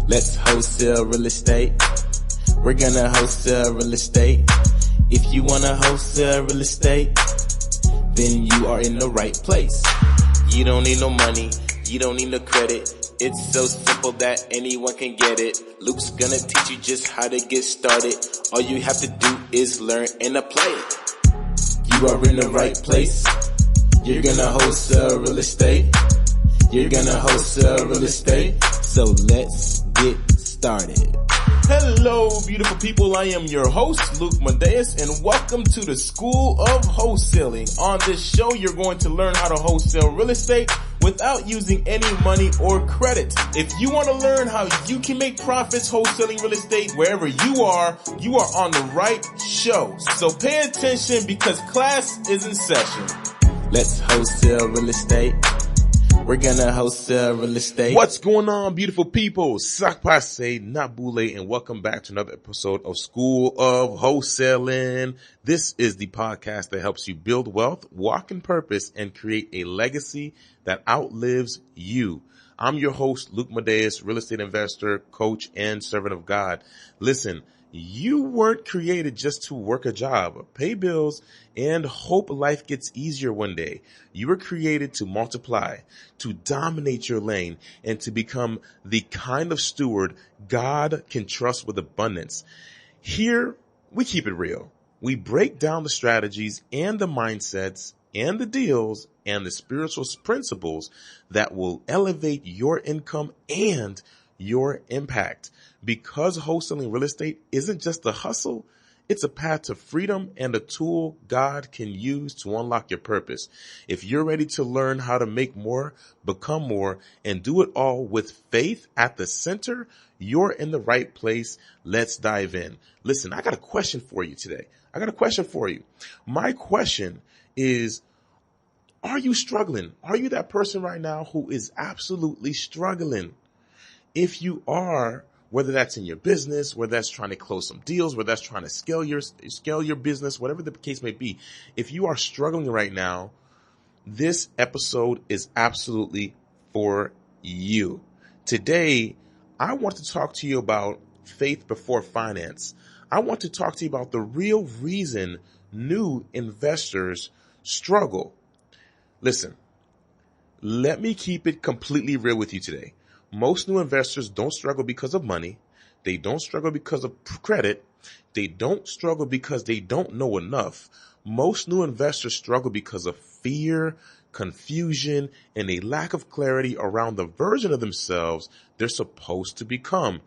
Let's wholesale real estate. We're gonna wholesale real estate. If you wanna wholesale real estate, then you are in the right place. You don't need no money, you don't need no credit. It's so simple that anyone can get it. Luke's gonna teach you just how to get started. All you have to do is learn and apply it. You are in the right place. You're gonna wholesale real estate. You're gonna wholesale real estate. So let's get started. Hello, beautiful people. I am your host, Luke Madeus, and welcome to the School of Wholesaling. On this show, you're going to learn how to wholesale real estate without using any money or credit. If you want to learn how you can make profits wholesaling real estate wherever you are on the right show. So pay attention because class is in session. Let's wholesale real estate. We're gonna wholesale real estate. What's going on, beautiful people? Sakpase Nabule, and welcome back to another episode of School of Wholesaling. This is the podcast that helps you build wealth, walk in purpose, and create a legacy that outlives you. I'm your host, Luke Madeus, real estate investor, coach, and servant of God. Listen, you weren't created just to work a job, pay bills, and hope life gets easier one day. You were created to multiply, to dominate your lane, and to become the kind of steward God can trust with abundance. Here, we keep it real. We break down the strategies and the mindsets and the deals and the spiritual principles that will elevate your income and your impact. Because wholesaling real estate isn't just a hustle, it's a path to freedom and a tool God can use to unlock your purpose. If you're ready to learn how to make more, become more, and do it all with faith at the center, you're in the right place. Let's dive in. Listen, I got a question for you today. My question is, are you struggling? Are you that person right now who is absolutely struggling? If you are, whether that's in your business, whether that's trying to close some deals, whether that's trying to scale your business, whatever the case may be, if you are struggling right now, this episode is absolutely for you. Today, I want to talk to you about faith before finance. I want to talk to you about the real reason new investors struggle. Listen, let me keep it completely real with you today. Most new investors don't struggle because of money. They don't struggle because of credit. They don't struggle because they don't know enough. Most new investors struggle because of fear, confusion, and a lack of clarity around the version of themselves they're supposed to become.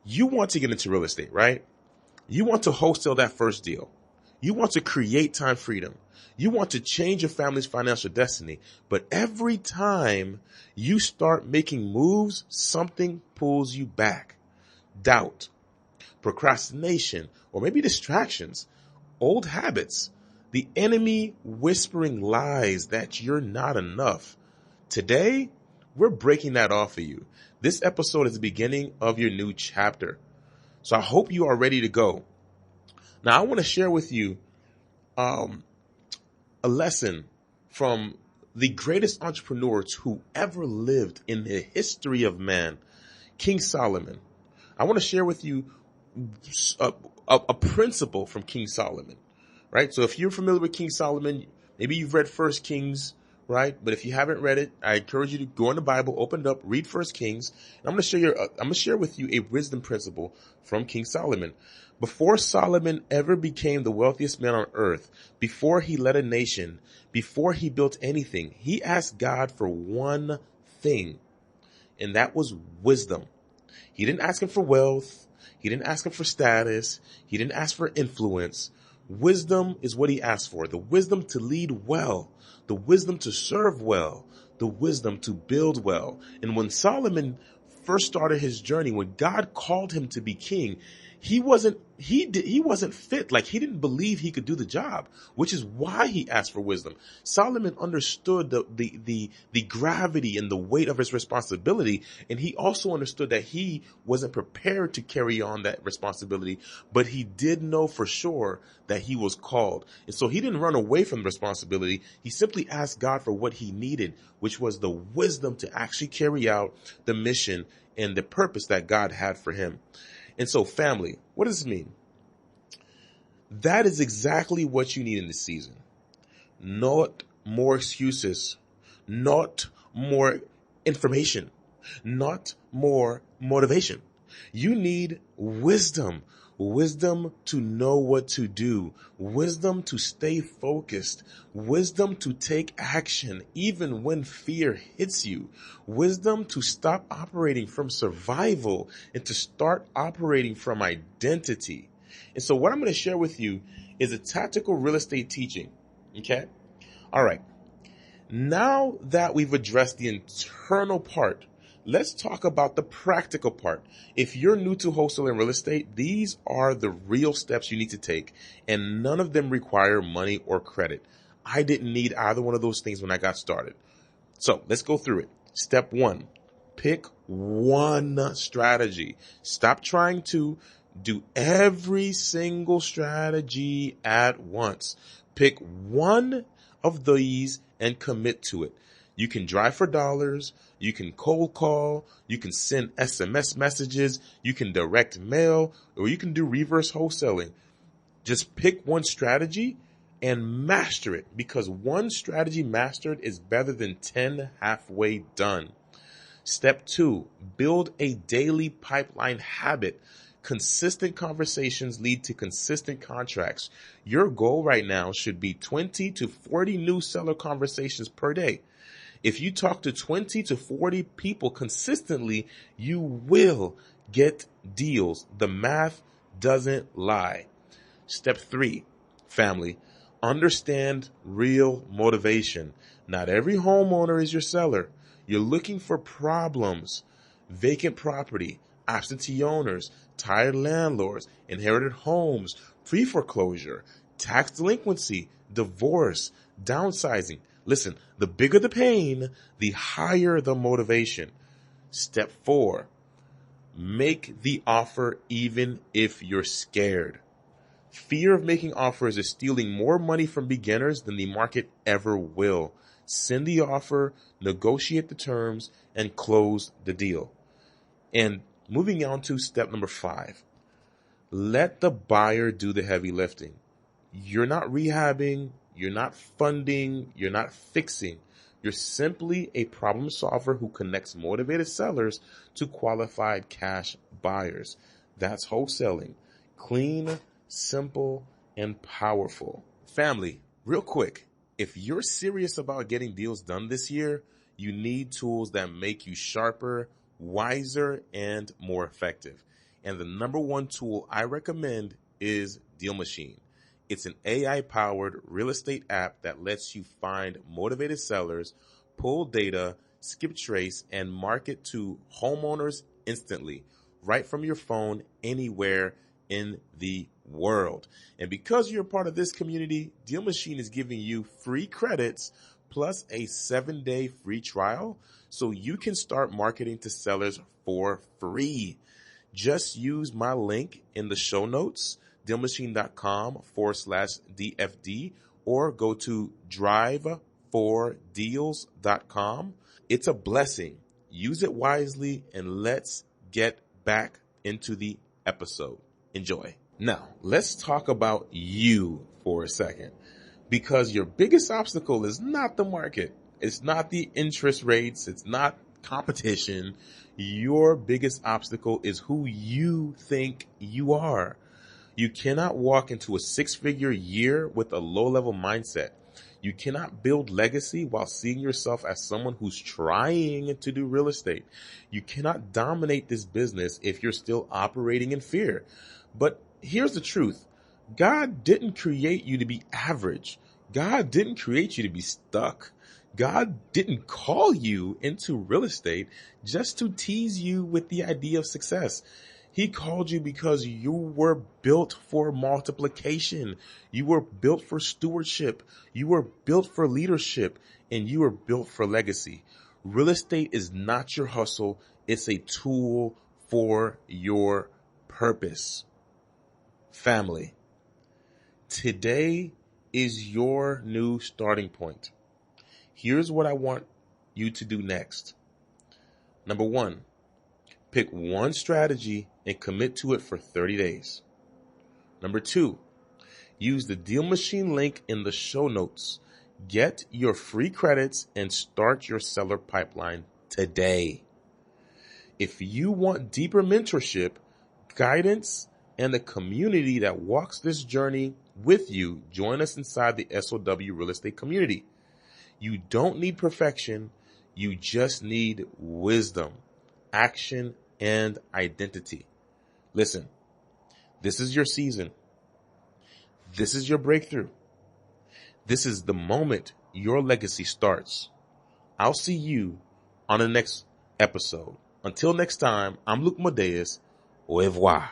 You want to get into real estate, right? You want to wholesale that first deal. You want to create time freedom. You want to change your family's financial destiny. But every time you start making moves, something pulls you back. Doubt, procrastination, or maybe distractions, old habits, the enemy whispering lies that you're not enough. Today, we're breaking that off of you. This episode is the beginning of your new chapter. So I hope you are ready to go. Now, I want to share with you a lesson from the greatest entrepreneurs who ever lived in the history of man, King Solomon. I want to share with you a principle from King Solomon, right? So if you're familiar with King Solomon, maybe you've read First Kings, right? But if you haven't read it, I encourage you to go in the Bible, open it up, read First Kings. And I'm going to share with you a wisdom principle from King Solomon. Before Solomon ever became the wealthiest man on earth, before he led a nation, before he built anything, he asked God for one thing, and that was wisdom. He didn't ask him for wealth. He didn't ask him for status. He didn't ask for influence. Wisdom is what he asked for. The wisdom to lead well, the wisdom to serve well, the wisdom to build well. And when Solomon first started his journey, when God called him to be king, he wasn't fit. Like, he didn't believe he could do the job, which is why he asked for wisdom. Solomon understood the gravity and the weight of his responsibility. And he also understood that he wasn't prepared to carry on that responsibility, but he did know for sure that he was called. And so he didn't run away from the responsibility. He simply asked God for what he needed, which was the wisdom to actually carry out the mission and the purpose that God had for him. And so, family, what does this mean? That is exactly what you need in this season. Not more excuses, not more information, not more motivation. You need wisdom. Wisdom to know what to do, wisdom to stay focused, wisdom to take action even when fear hits you, wisdom to stop operating from survival and to start operating from identity. And so what I'm going to share with you is a tactical real estate teaching. Okay? All right. Now that we've addressed the internal part, let's talk about the practical part. If you're new to wholesaling real estate, these are the real steps you need to take, and none of them require money or credit. I didn't need either one of those things when I got started. So let's go through it. Step 1, pick one strategy. Stop trying to do every single strategy at once. Pick one of these and commit to it. You can drive for dollars, you can cold call, you can send SMS messages, you can direct mail, or you can do reverse wholesaling. Just pick one strategy and master it, because one strategy mastered is better than 10 halfway done. Step 2, build a daily pipeline habit. Consistent conversations lead to consistent contracts. Your goal right now should be 20 to 40 new seller conversations per day. If you talk to 20 to 40 people consistently, you will get deals. The math doesn't lie. Step 3, family, understand real motivation. Not every homeowner is your seller. You're looking for problems, vacant property, absentee owners, tired landlords, inherited homes, pre-foreclosure, tax delinquency, divorce, downsizing. Listen, the bigger the pain, the higher the motivation. Step 4, make the offer even if you're scared. Fear of making offers is stealing more money from beginners than the market ever will. Send the offer, negotiate the terms, and close the deal. And moving on to step number 5, let the buyer do the heavy lifting. You're not rehabbing, you're not funding, you're not fixing. You're simply a problem solver who connects motivated sellers to qualified cash buyers. That's wholesaling. Clean, simple, and powerful. Family, real quick, if you're serious about getting deals done this year, you need tools that make you sharper, wiser, and more effective. And the number one tool I recommend is Deal Machine. It's an AI-powered real estate app that lets you find motivated sellers, pull data, skip trace, and market to homeowners instantly, right from your phone, anywhere in the world. And because you're a part of this community, Deal Machine is giving you free credits plus a 7-day free trial so you can start marketing to sellers for free. Just use my link in the show notes, dealmachine.com/DFD, or go to drive4deals.com. It's a blessing. Use it wisely, and let's get back into the episode. Enjoy. Now, let's talk about you for a second, because your biggest obstacle is not the market. It's not the interest rates. It's not competition. Your biggest obstacle is who you think you are. You cannot walk into a 6-figure year with a low-level mindset. You cannot build legacy while seeing yourself as someone who's trying to do real estate. You cannot dominate this business if you're still operating in fear. But here's the truth. God didn't create you to be average. God didn't create you to be stuck. God didn't call you into real estate just to tease you with the idea of success. He called you because you were built for multiplication. You were built for stewardship. You were built for leadership, and you were built for legacy. Real estate is not your hustle. It's a tool for your purpose. Family, today is your new starting point. Here's what I want you to do next. Number 1, Pick one strategy and commit to it for 30 days. Number 2, use the deal machine link in the show notes. Get your free credits and start your seller pipeline today. If you want deeper mentorship, guidance, and a community that walks this journey with you, join us inside the SOW Real Estate community. You don't need perfection. You just need wisdom, action, and identity. Listen, this is your season. This is your breakthrough. This is the moment your legacy starts. I'll see you on the next episode. Until next time, I'm Luke Madeus. Au revoir.